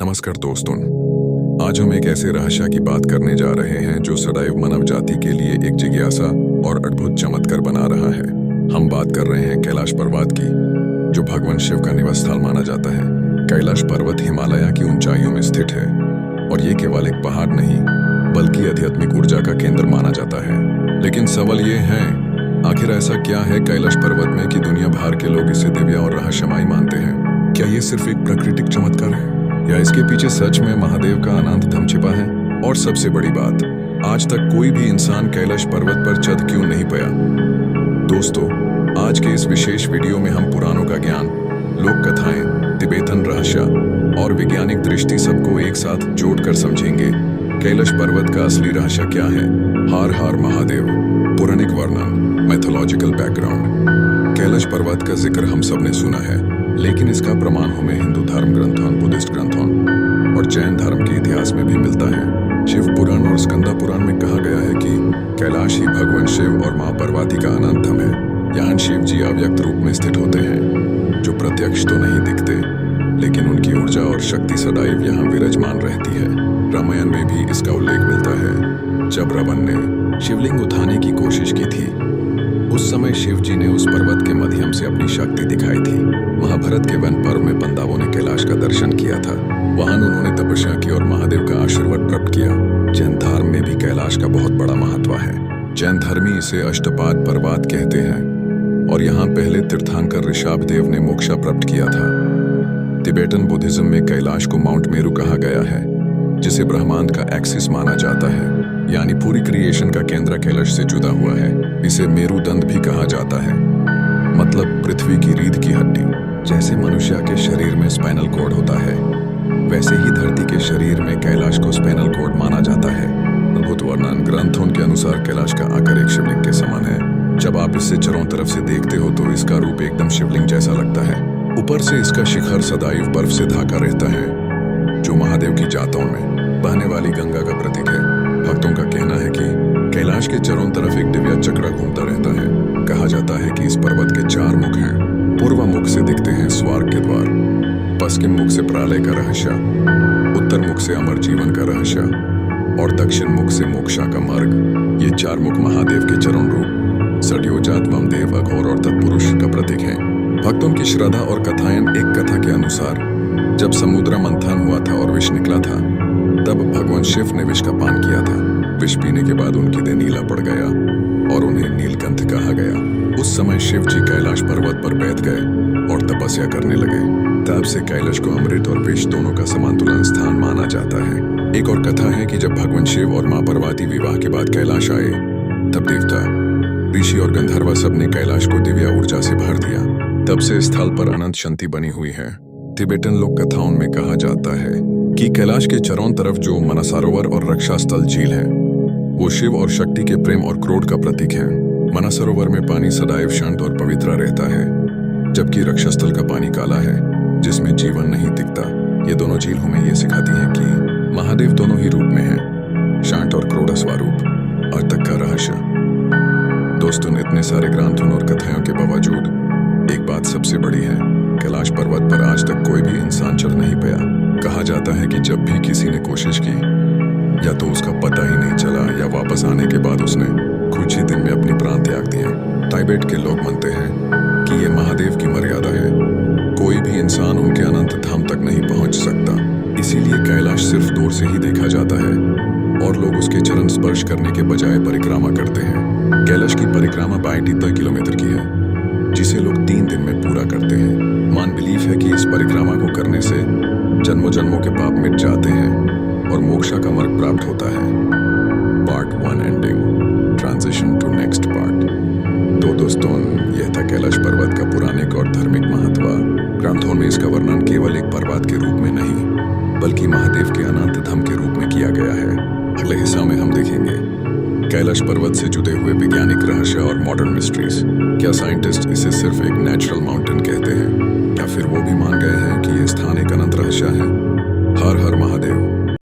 नमस्कार दोस्तों, आज हम एक ऐसे रहस्य की बात करने जा रहे हैं जो सदैव मानव जाति के लिए एक जिज्ञासा और अद्भुत चमत्कार बना रहा है। हम बात कर रहे हैं कैलाश पर्वत की, जो भगवान शिव का निवास स्थल माना जाता है। कैलाश पर्वत हिमालय की ऊंचाइयों में स्थित है और ये केवल एक पहाड़ नहीं बल्कि आध्यात्मिक ऊर्जा का केंद्र माना जाता है। लेकिन सवाल ये है, आखिर ऐसा क्या है कैलाश पर्वत में कि दुनिया भर के लोग इसे दिव्य और रहस्यमय मानते हैं? क्या ये सिर्फ एक प्राकृतिक चमत्कार है या इसके पीछे सच में महादेव का अनंत धम छिपा है? और सबसे बड़ी बात, आज तक कोई भी इंसान कैलाश पर्वत पर चढ़ क्यों नहीं पाया? दोस्तों, आज के इस विशेष वीडियो में हम पुराणों का ज्ञान, लोक कथाएं, तिब्बतन रहस्य और वैज्ञानिक दृष्टि सबको एक साथ जोड़कर समझेंगे। कैलाश पर्वत का असली रहस्य क्या है? हर हर महादेव। पौराणिक वर्णन, मैथोलॉजिकल बैकग्राउंड। कैलाश पर्वत का जिक्र हम सब ने सुना है, लेकिन इसका प्रमाण हमें हिंदू धर्म ग्रंथों, बुद्धिस्ट ग्रंथों और जैन धर्म के इतिहास में भी मिलता है। शिव पुराण और स्कंदा पुराण में कहा गया है कि कैलाश ही भगवान शिव और मां पार्वती का अनंत धाम है। यहाँ शिव जी अव्यक्त रूप में स्थित होते हैं, जो प्रत्यक्ष तो नहीं दिखते, लेकिन उनकी ऊर्जा और शक्ति सदैव यहाँ विराजमान रहती है। रामायण में भी इसका उल्लेख मिलता है। जब रावण ने शिवलिंग उठाने की कोशिश की थी, उस समय शिव जी ने उस पर्वत के माध्यम से अपनी शक्ति दिखाई थी। महाभारत के वन पर्व में पांडवों ने कैलाश का दर्शन किया था। वहां उन्होंने तपस्या की और महादेव का आशीर्वाद प्राप्त किया। जैन धर्म में भी कैलाश का बहुत बड़ा महत्व है। जैन धर्मी इसे अष्टपाद पर्वत कहते हैं और यहाँ पहले तीर्थंकर ऋषभदेव ने मोक्ष प्राप्त किया था। तिब्बतन बुद्धिज्म में कैलाश को माउंट मेरू कहा गया है, जिसे ब्रह्मांड का एक्सिस माना जाता है, यानी पूरी क्रिएशन का केंद्र कैलाश से जुड़ा हुआ है। इसे मेरुदंड भी कहा जाता है, मतलब पृथ्वी की रीढ़ की हड्डी। जैसे मनुष्य के शरीर में स्पाइनल कॉर्ड होता है, वैसे ही धरती के शरीर में कैलाश को स्पाइनल कॉर्ड माना जाता है। अद्भुत वर्णन ग्रंथों के अनुसार कैलाश का आकार एक शिवलिंग के समान है। जब आप इसे चारों तरफ से देखते हो तो इसका रूप एकदम शिवलिंग जैसा लगता है। ऊपर से इसका शिखर सदैव बर्फ से ढका रहता है, जो महादेव की जातों में बहने वाली गंगा का प्रतीक है। भक्तों का कहना है कि कैलाश के चारों तरफ एक दिव्य चक्र घूमता रहता है। कहा जाता है कि इस पर्वत के 4 मुख हैं। पूर्व मुख से दिखते हैं स्वर्ग के द्वार, पश्चिम मुख से प्रलय का रहस्य, उत्तर मुख से अमर जीवन का रहस्य और दक्षिण मुख से मोक्षा का मार्ग। ये 4 मुख महादेव के चरण रूप सड्योजात, वामदेव, अघोर और तत्पुरुष का प्रतीक है। भक्तों की श्रद्धा और कथाएं, एक कथा के अनुसार जब समुद्र मंथन हुआ था और विष निकला था, तब भगवान शिव ने विष का पान किया था। विष पीने के बाद उनकी देह नीला पड़ गया और उन्हें नीलकंठ कहा गया। उस समय शिव जी कैलाश पर्वत पर बैठ गए और तपस्या करने लगे। तब से कैलाश को अमृत और विष दोनों का समांतुलन स्थान माना जाता है। एक और कथा है कि जब भगवान शिव और मां पार्वती विवाह के बाद कैलाश आए, तब देवता, ऋषि और गंधर्व सबने कैलाश को दिव्य ऊर्जा से भर दिया। तब से स्थल पर अनंत शांति बनी हुई है। तिब्बतन लोक कथाओं में कहा जाता है कि कैलाश के चारों तरफ जो मानसरोवर और रक्षा स्थल झील है, वो शिव और शक्ति के प्रेम और क्रोध का प्रतीक है। मानसरोवर में पानी सदैव शांत और पवित्र रहता है, जबकि रक्षा स्थल का पानी काला है, जिसमें जीवन नहीं दिखता। ये दोनों झील हमें ये सिखाती हैं कि महादेव दोनों ही रूप में है, शांत और क्रोध स्वरूप। आज तक का रहस्य। दोस्तों, इतने सारे ग्रंथों और कथाओं के बावजूद एक बात सबसे बड़ी है, कैलाश पर्वत पर आज तक कोई भी इंसान चढ़ नहीं पाया। कहा जाता है कि जब भी किसी ने कोशिश की, या तो उसका पता ही नहीं चला या वापस आने के बाद उसने कुछ ही दिन में अपनी प्राण त्याग दिए। तिब्बत के लोग मानते हैं कि ये महादेव की मर्यादा है, कोई भी इंसान उनके अनंत धाम तक नहीं पहुंच सकता। इसीलिए कैलाश सिर्फ दूर से ही देखा जाता है और लोग उसके चरण स्पर्श करने के बजाय परिक्रमा करते हैं। कैलाश की परिक्रमा 22 किलोमीटर की है, जिसे लोग 3 दिन में पूरा करते हैं। मान बिलीफ है कि इस परिक्रमा को करने से जन्मों जन्मों के पाप मिट जाते हैं और मोक्ष का मार्ग प्राप्त होता है। Part 1 ending, transition to next part. तो दोस्तों, यह था कैलाश पर्वत का पौराणिक और धार्मिक महत्व। ग्रंथों में इसका वर्णन केवल एक पर्वत के रूप में नहीं, बल्कि महादेव के अनंत धाम के रूप में किया गया है। अगले हिस्सा में हम देखेंगे कैलाश पर्वत से जुड़े हुए वैज्ञानिक रहस्य और मॉडर्न मिस्ट्रीज। क्या साइंटिस्ट इसे सिर्फ एक नेचुरल माउंटेन कहते हैं, या फिर वो भी मान गए हैं कि यह स्थान एक अनंत रहस्य है? हर हर महादेव।